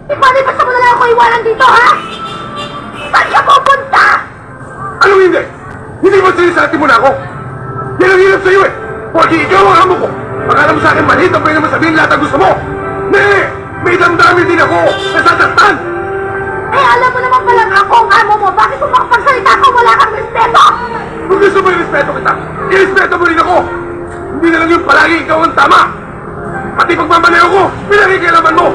Ipalibas mo na lang ako iwanan dito, ha? Saan ka pupunta? Anong hindi? Hindi ba sinasabi mo na ako? Yan ang hirap sa'yo eh! Porque ikaw ang amo ko! Akala mo sa akin maliit ang pwede mo sabihin lahat ang gusto mo! Nee! May damdamin din ako! Nasasaktan! Eh, alam mo naman palang ako ang amo mo. Bakit mo makapagsalita ko wala kang respeto? Kung gusto mo i-respeto kita, i-respeto mo rin ako! Hindi na lang yung palagi ikaw ang tama! Pati pagmamaneho ko, pinakikailaman mo!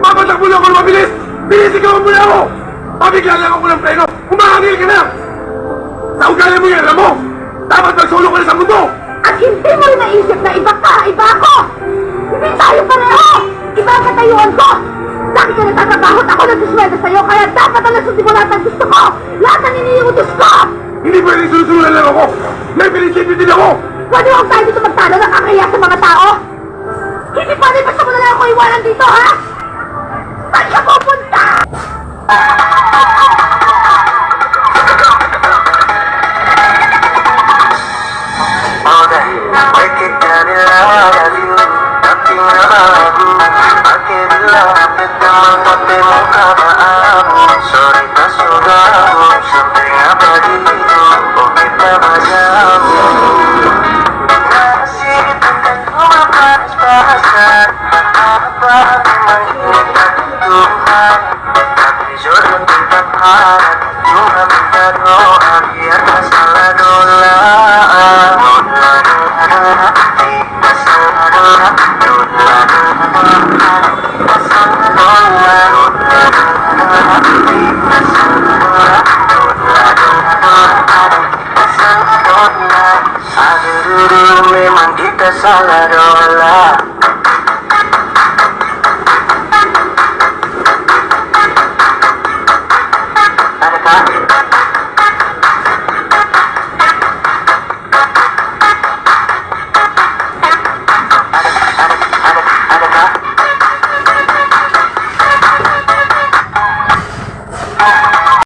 Papatakbo lang ako na mabilis! Binisigawan mo na ako! Pabigyan lang ako ng preno! Umahangil ka na! Sa ugali mo yan, alam mo! Dapat magsulong ka na sa mundo! At hindi mo rin naisip na iba ka, iba ako! Hindi tayo pareho! Iba ang katayuan ko! Lagi ka nagtatrabaho at ako nagsusweldo sa'yo, kaya dapat ang nasundin mo lahat ng gusto ko! Lahat ng iniutos ko! Hindi pwedeng susunod lang ako! May pininsipyo din ako! Pwede mo tayo dito magtalo ng kakaya sa mga tao? Hindi pwede basta mo na lang ako iwanan dito, ha? Saan ka pupunta? Memang kita salah rola. Adakah